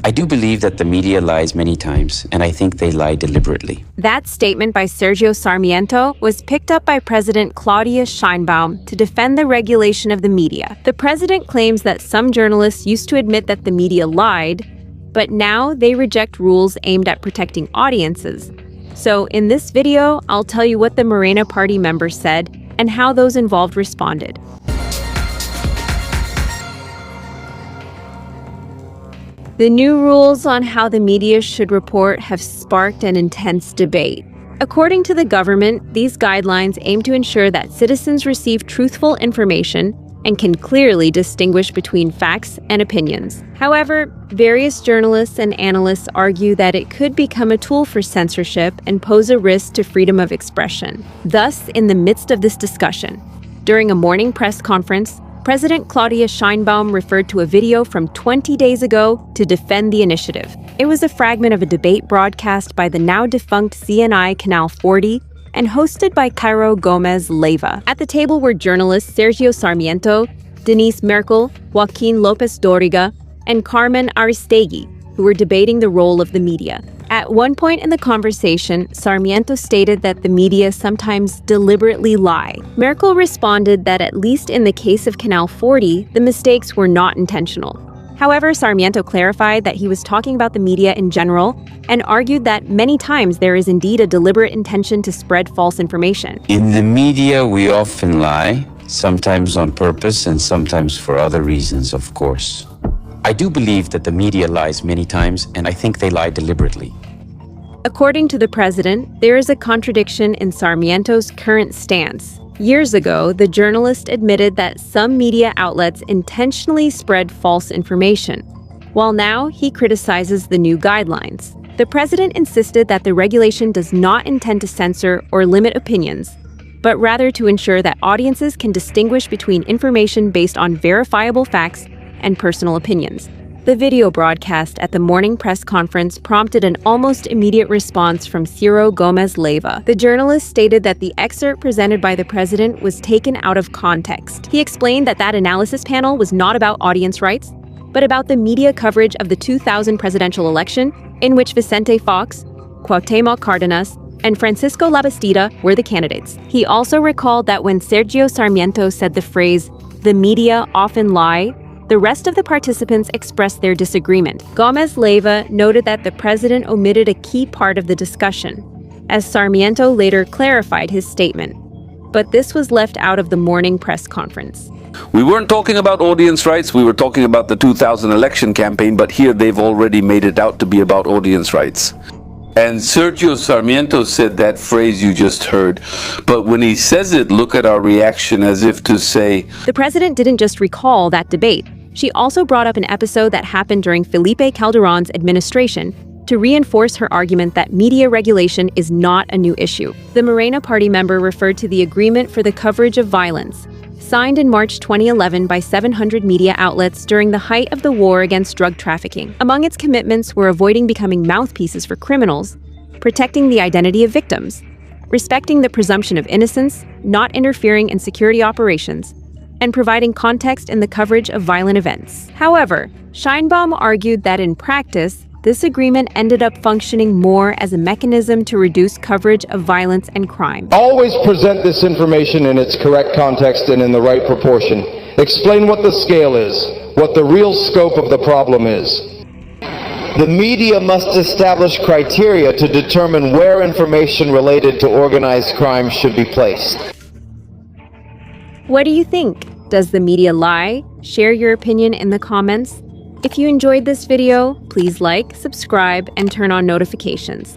I do believe that the media lies many times, and I think they lie deliberately. That statement by Sergio Sarmiento was picked up by President Claudia Sheinbaum to defend the regulation of the media. The president claims that some journalists used to admit that the media lied, but now they reject rules aimed at protecting audiences. So in this video, I'll tell you what the Morena Party members said and how those involved responded. The new rules on how the media should report have sparked an intense debate. According to the government, these guidelines aim to ensure that citizens receive truthful information and can clearly distinguish between facts and opinions. However, various journalists and analysts argue that it could become a tool for censorship and pose a risk to freedom of expression. Thus, in the midst of this discussion, during a morning press conference, President Claudia Sheinbaum referred to a video from 20 days ago to defend the initiative. It was a fragment of a debate broadcast by the now-defunct CNI Canal 40 and hosted by Gómez Leiva. At the table were journalists Sergio Sarmiento, Denise Merkel, Joaquin Lopez Doriga, and Carmen Aristegui, who were debating the role of the media. At one point in the conversation, Sarmiento stated that the media sometimes deliberately lie. Merkel responded that at least in the case of Canal 40, the mistakes were not intentional. However, Sarmiento clarified that he was talking about the media in general and argued that many times there is indeed a deliberate intention to spread false information. In the media, we often lie, sometimes on purpose and sometimes for other reasons, of course. I do believe that the media lies many times, and I think they lie deliberately. According to the president, there is a contradiction in Sarmiento's current stance. Years ago, the journalist admitted that some media outlets intentionally spread false information, while now he criticizes the new guidelines. The president insisted that the regulation does not intend to censor or limit opinions, but rather to ensure that audiences can distinguish between information based on verifiable facts and personal opinions. The video broadcast at the morning press conference prompted an almost immediate response from Gómez Leiva. The journalist stated that the excerpt presented by the president was taken out of context. He explained that analysis panel was not about audience rights, but about the media coverage of the 2000 presidential election, in which Vicente Fox, Cuauhtémoc Cárdenas, and Francisco Labastida were the candidates. He also recalled that when Sergio Sarmiento said the phrase, "the media often lie," the rest of the participants expressed their disagreement. Gómez Leiva noted that the president omitted a key part of the discussion, as Sarmiento later clarified his statement. But this was left out of the morning press conference. We weren't talking about audience rights, we were talking about the 2000 election campaign, but here they've already made it out to be about audience rights. And Sergio Sarmiento said that phrase you just heard, but when he says it, look at our reaction as if to say... The president didn't just recall that debate. She also brought up an episode that happened during Felipe Calderón's administration to reinforce her argument that media regulation is not a new issue. The Morena Party member referred to the Agreement for the Coverage of Violence, signed in March 2011 by 700 media outlets during the height of the war against drug trafficking. Among its commitments were avoiding becoming mouthpieces for criminals, protecting the identity of victims, respecting the presumption of innocence, not interfering in security operations, and providing context in the coverage of violent events. However, Sheinbaum argued that in practice, this agreement ended up functioning more as a mechanism to reduce coverage of violence and crime. Always present this information in its correct context and in the right proportion. Explain what the scale is, what the real scope of the problem is. The media must establish criteria to determine where information related to organized crime should be placed. What do you think? Does the media lie? Share your opinion in the comments. If you enjoyed this video, please like, subscribe, and turn on notifications.